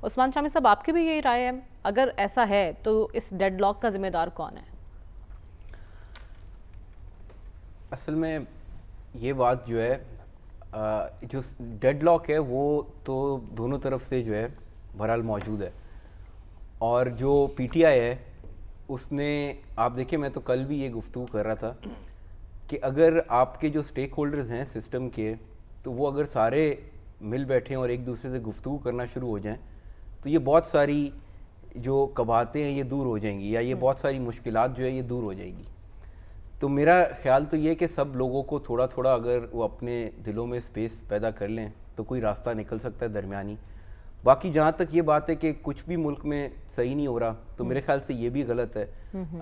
عثمان شامی صاحب، آپ کی بھی یہی رائے ہے؟ اگر ایسا ہے تو اس ڈیڈ لاک کا ذمہ دار کون ہے؟ اصل میں یہ بات جو ہے جو ڈیڈ لاک ہے وہ تو دونوں طرف سے جو ہے بہرحال موجود ہے. اور جو پی ٹی آئی ہے اس نے، آپ دیکھیں میں تو کل بھی یہ گفتگو کر رہا تھا کہ اگر آپ کے جو اسٹیک ہولڈرز ہیں سسٹم کے، تو وہ اگر سارے مل بیٹھیں اور ایک دوسرے سے گفتگو کرنا شروع ہو جائیں تو یہ بہت ساری جو قباہتیں ہیں یہ دور ہو جائیں گی، یا یہ بہت ساری مشکلات جو ہے یہ دور ہو جائیں گی. تو میرا خیال تو یہ کہ سب لوگوں کو تھوڑا تھوڑا اگر وہ اپنے دلوں میں اسپیس پیدا کر لیں تو کوئی راستہ نکل سکتا ہے درمیانی. باقی جہاں تک یہ بات ہے کہ کچھ بھی ملک میں صحیح نہیں ہو رہا، تو میرے خیال سے یہ بھی غلط ہے.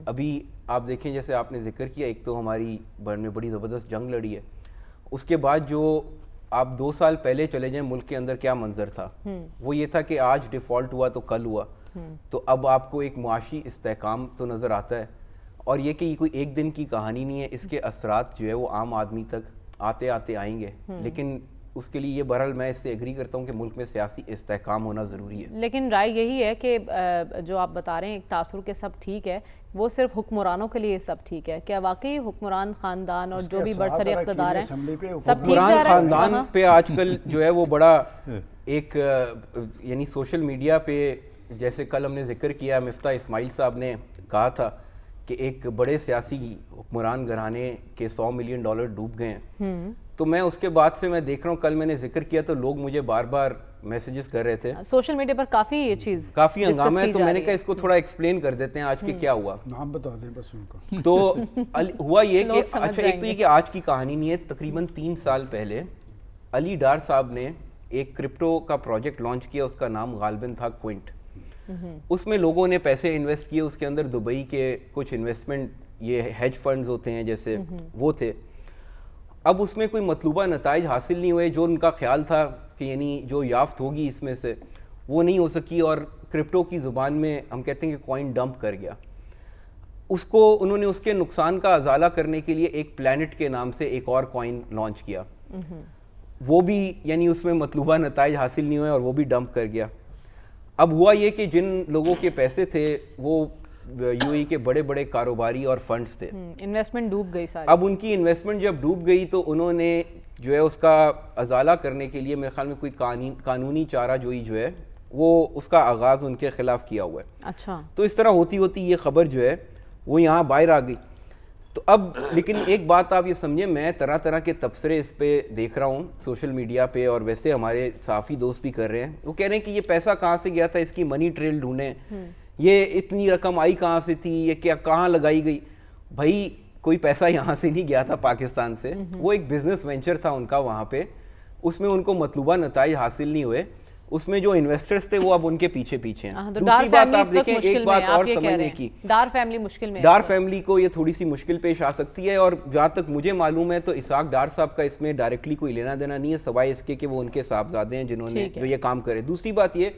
ابھی آپ دیکھیں، جیسے آپ نے ذکر کیا، ایک تو ہماری میں بڑی زبردست جنگ لڑی ہے، اس کے بعد جو آپ 2 سال پہلے چلے جائیں ملک کے اندر کیا منظر تھا. وہ یہ تھا کہ آج ڈیفالٹ ہوا تو کل ہوا. تو اب آپ کو ایک معاشی استحکام تو نظر آتا ہے، اور یہ کہ یہ کوئی ایک دن کی کہانی نہیں ہے، اس کے اثرات جو ہے وہ عام آدمی تک آتے آتے آئیں گے. لیکن اس کے لیے یہ بہرحال میں اس سے ایگری کرتا ہوں کہ ملک میں سیاسی استحکام ہونا ضروری ہے. لیکن رائے یہی ہے کہ جو آپ بتا رہے ہیں ایک تاثر کے سب ٹھیک ہے، وہ صرف حکمرانوں کے لیے سب ٹھیک ہے. کیا واقعی حکمران خاندان اور جو بھی برسر اقتدار ہیں سب ٹھیک جا رہا ہے؟ حکمران خاندان پہ آج کل جو ہے وہ بڑا ایک یعنی سوشل میڈیا پہ، جیسے کل ہم نے ذکر کیا، مفتاح اسماعیل صاحب نے کہا تھا کہ ایک بڑے سیاسی حکمران گھرانے کے $100 ملین ڈوب گئے ہیں. تو میں اس کے بعد سے میں دیکھ رہا ہوں، کل میں نے ذکر کیا تو لوگ مجھے بار بار میسیجز کر رہے تھے، سوشل میڈیا پر کافی یہ چیز کافی ہنگامہ ہے. تو میں نے کہا اس کو تھوڑا ایکسپلین کر دیتے ہیں آج کے کیا ہوا. نام بتا دیں بس ان کا. تو ہوا یہ کہ اچھا، ایک تو یہ کہ آج کی کہانی نہیں ہے، تقریباً 3 سال پہلے علی ڈار صاحب نے ایک کرپٹو کا پروجیکٹ لانچ کیا، اس کا نام غالباً تھا کوئنٹ. اس میں لوگوں نے پیسے انویسٹ کیے، اس کے اندر دبئی کے کچھ انویسٹمنٹ، یہ ہیج فنڈز ہوتے ہیں جیسے، وہ تھے. اب اس میں کوئی مطلوبہ نتائج حاصل نہیں ہوئے، جو ان کا خیال تھا کہ یعنی جو یافت ہوگی اس میں سے وہ نہیں ہو سکی، اور کرپٹو کی زبان میں ہم کہتے ہیں کہ کوئن ڈمپ کر گیا. اس کو انہوں نے اس کے نقصان کا ازالہ کرنے کے لیے ایک پلانٹ کے نام سے ایک اور کوئن لانچ کیا. وہ بھی یعنی اس میں مطلوبہ نتائج حاصل نہیں ہوئے اور وہ بھی ڈمپ کر گیا. اب ہوا یہ کہ جن لوگوں کے پیسے تھے وہ یو اے کے بڑے بڑے کاروباری اور فنڈز تھے، انویسٹمنٹ ڈوب گئی ساری. اب ان کی انویسٹمنٹ جب ڈوب گئی تو انہوں نے جو ہے اس کا ازالہ کرنے کے لیے میرے خیال میں کوئی قانونی چارہ جوئی جو ہے وہ اس کا آغاز ان کے خلاف کیا ہوا ہے. اچھا. تو اس طرح ہوتی ہوتی یہ خبر جو ہے وہ یہاں باہر آ گئی. تو اب لیکن ایک بات آپ یہ سمجھیں، میں طرح طرح کے تبصرے اس پہ دیکھ رہا ہوں سوشل میڈیا پہ، اور ویسے ہمارے صحافی دوست بھی کر رہے ہیں. وہ کہہ رہے ہیں کہ یہ پیسہ کہاں سے گیا تھا، اس کی منی ٹریل ڈھونڈیں، یہ اتنی رقم آئی کہاں سے تھی، یہ کیا کہاں لگائی گئی. بھائی کوئی پیسہ یہاں سے نہیں گیا تھا پاکستان سے، وہ ایک بزنس وینچر تھا ان کا وہاں پہ، اس میں ان کو مطلوبہ نتائج حاصل نہیں ہوئے، اس میں جو انویسٹرز تھے وہ اب ان کے پیچھے پیچھے ہیں. دوسری بات آپ دیکھیں، ایک بات اور سمجھنے کی، ڈار فیملی مشکل میں، ڈار فیملی کو یہ تھوڑی سی مشکل پیش آ سکتی ہے. اور جہاں تک مجھے معلوم ہے تو اسحاق ڈار صاحب کا اس میں ڈائریکٹلی کوئی لینا دینا نہیں ہے، سوائے اس کے کہ وہ ان کے صاحبزادے ہیں جنہوں نے جو یہ کام کرے. دوسری بات یہ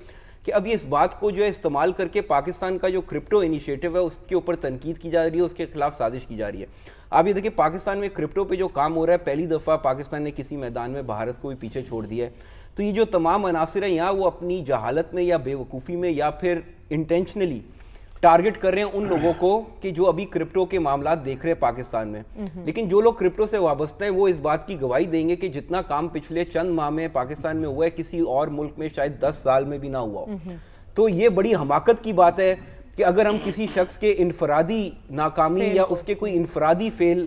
کہ اب یہ اس بات کو جو ہے استعمال کر کے پاکستان کا جو کرپٹو انیشیٹو ہے اس کے اوپر تنقید کی جا رہی ہے، اس کے خلاف سازش کی جا رہی ہے. آپ یہ دیکھیں پاکستان میں کرپٹو پہ جو کام ہو رہا ہے، پہلی دفعہ پاکستان نے کسی میدان میں بھارت کو بھی پیچھے چھوڑ دیا ہے. تو یہ جو تمام عناصر ہیں یہاں، وہ اپنی جہالت میں یا بے وقوفی میں یا پھر انٹینشنلی ٹارگٹ کر رہے ہیں ان لوگوں کو کہ جو ابھی کرپٹو کے معاملات دیکھ رہے ہیں پاکستان میں. لیکن جو لوگ کرپٹو سے وابستہ ہیں وہ اس بات کی گواہی دیں گے کہ جتنا کام پچھلے چند ماہ میں پاکستان میں ہوا ہے کسی اور ملک میں شاید 10 سال میں بھی نہ ہوا ہو. تو یہ بڑی حماقت کی بات ہے کہ اگر ہم کسی شخص کے انفرادی ناکامی یا اس کے کوئی انفرادی فیل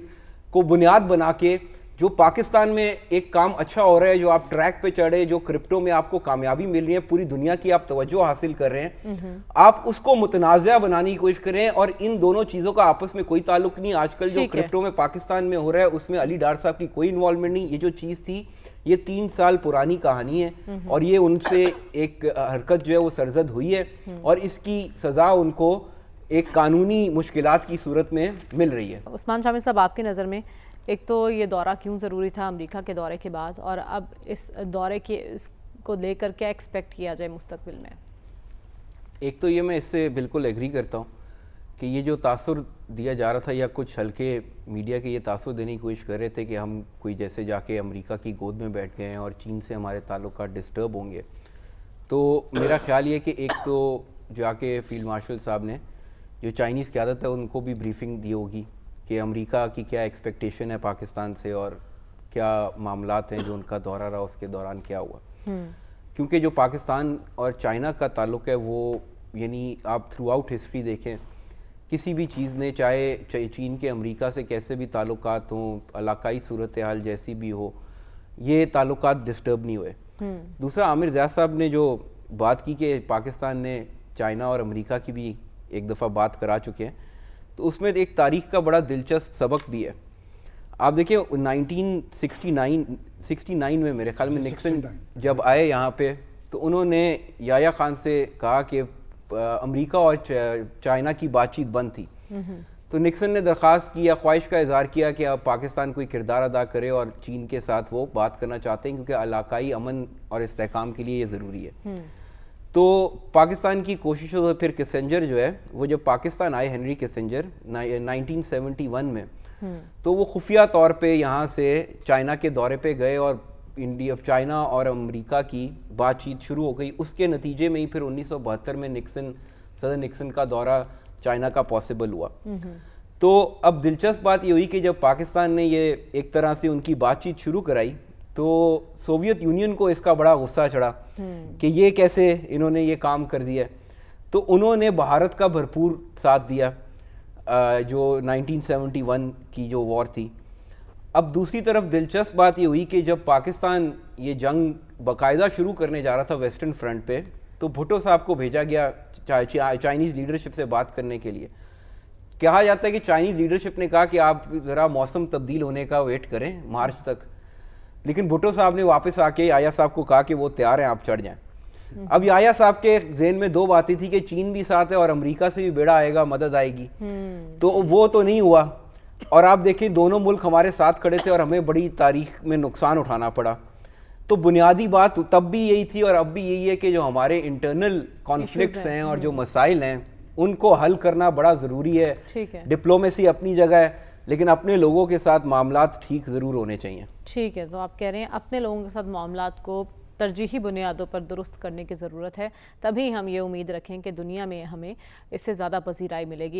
کو بنیاد بنا کے، جو پاکستان میں ایک کام اچھا ہو رہا ہے، جو آپ ٹریک پہ چڑھے، جو کرپٹو میں آپ کو کامیابی مل رہی ہے، پوری دنیا کی آپ توجہ حاصل کر رہے ہیں، آپ اس کو متنازع بنانے کی کوشش کریں. اور ان دونوں چیزوں کا آپس میں کوئی تعلق نہیں. آج کل جو کرپٹو میں پاکستان میں ہو رہا ہے اس میں علی ڈار صاحب کی کوئی انوالومنٹ نہیں. یہ جو چیز تھی یہ 3 سال پرانی کہانی ہے، اور یہ ان سے ایک حرکت جو ہے وہ سرزد ہوئی ہے، اور اس کی سزا ان کو ایک قانونی مشکلات کی صورت میں مل رہی ہے. عثمان شامی صاحب، آپ کی نظر میں ایک تو یہ دورہ کیوں ضروری تھا امریکہ کے دورے کے بعد، اور اب اس دورے کو لے کر کیا ایکسپیکٹ کیا جائے مستقبل میں؟ ایک تو یہ میں اس سے بالکل ایگری کرتا ہوں کہ یہ جو تاثر دیا جا رہا تھا، یا کچھ ہلکے میڈیا کے یہ تاثر دینے کی کوشش کر رہے تھے کہ ہم کوئی جیسے جا کے امریکہ کی گود میں بیٹھ گئے ہیں اور چین سے ہمارے تعلقات ڈسٹرب ہوں گے. تو میرا خیال یہ کہ ایک تو جا کے فیلڈ مارشل صاحب نے جو چائنیز قیادت ہے ان کو بھی بریفنگ دی ہوگی کہ امریکہ کی کیا ایکسپیکٹیشن ہے پاکستان سے اور کیا معاملات ہیں جو ان کا دورہ رہا اس کے دوران کیا ہوا. کیونکہ جو پاکستان اور چائنا کا تعلق ہے وہ یعنی آپ تھرو آؤٹ ہسٹری دیکھیں کسی بھی چیز نے چاہے چین کے امریکہ سے کیسے بھی تعلقات ہوں, علاقائی صورتحال جیسی بھی ہو, یہ تعلقات ڈسٹرب نہیں ہوئے. دوسرا عامر زیاد صاحب نے جو بات کی کہ پاکستان نے چائنا اور امریکہ کی بھی ایک دفعہ بات کرا چکے ہیں, تو اس میں ایک تاریخ کا بڑا دلچسپ سبق بھی ہے. آپ دیکھیں 1969 میں میرے خیال میں نکسن جب آئے یہاں پہ تو انہوں نے یحییٰ خان سے کہا کہ امریکہ اور چائنا کی بات چیت بند تھی, تو نکسن نے درخواست کی یا خواہش کا اظہار کیا کہ اب پاکستان کوئی کردار ادا کرے اور چین کے ساتھ وہ بات کرنا چاہتے ہیں کیونکہ علاقائی امن اور استحکام کے لیے یہ ضروری ہے. تو پاکستان کی کوششوں سے پھر کسنجر جو ہے وہ جب پاکستان آئے, ہنری کسنجر 1971 میں, تو وہ خفیہ طور پہ یہاں سے چائنا کے دورے پہ گئے اور چائنا اور امریکہ کی بات چیت شروع ہو گئی. اس کے نتیجے میں ہی پھر 1972 میں صدر نکسن کا دورہ چائنا کا پاسبل ہوا. تو اب دلچسپ بات یہ ہوئی کہ جب پاکستان نے یہ ایک طرح سے ان کی بات چیت شروع کرائی تو سوویت یونین کو اس کا بڑا غصہ چڑھا کہ یہ کیسے انہوں نے یہ کام کر دیا. تو انہوں نے بھارت کا بھرپور ساتھ دیا جو 1971 کی جو وار تھی. اب دوسری طرف دلچسپ بات یہ ہوئی کہ جب پاکستان یہ جنگ باقاعدہ شروع کرنے جا رہا تھا ویسٹرن فرنٹ پہ, تو بھٹو صاحب کو بھیجا گیا چائنیز لیڈرشپ سے بات کرنے کے لیے. کہا جاتا ہے کہ چائنیز لیڈرشپ نے کہا کہ آپ ذرا موسم تبدیل ہونے کا ویٹ کریں مارچ تک, لیکن بھٹو صاحب نے واپس آ کے یحییٰ صاحب کو کہا کہ وہ تیار ہیں, آپ چڑھ جائیں. اب یحییٰ صاحب کے ذہن میں دو باتیں تھی کہ چین بھی ساتھ ہے اور امریکہ سے بھی بیڑا آئے گا, مدد آئے گی, تو وہ تو نہیں ہوا. اور آپ دیکھیں دونوں ملک ہمارے ساتھ کھڑے تھے اور ہمیں بڑی تاریخ میں نقصان اٹھانا پڑا. تو بنیادی بات تب بھی یہی تھی اور اب بھی یہی ہے کہ جو ہمارے انٹرنل کانفلکٹس ہیں اور جو مسائل ہیں ان کو حل کرنا بڑا ضروری ہے. ڈپلومیسی اپنی جگہ ہے لیکن اپنے لوگوں کے ساتھ معاملات ٹھیک ضرور ہونے چاہیے. ٹھیک ہے, تو آپ کہہ رہے ہیں اپنے لوگوں کے ساتھ معاملات کو ترجیحی بنیادوں پر درست کرنے کی ضرورت ہے, تبھی ہم یہ امید رکھیں کہ دنیا میں ہمیں اس سے زیادہ پذیرائی ملے گی.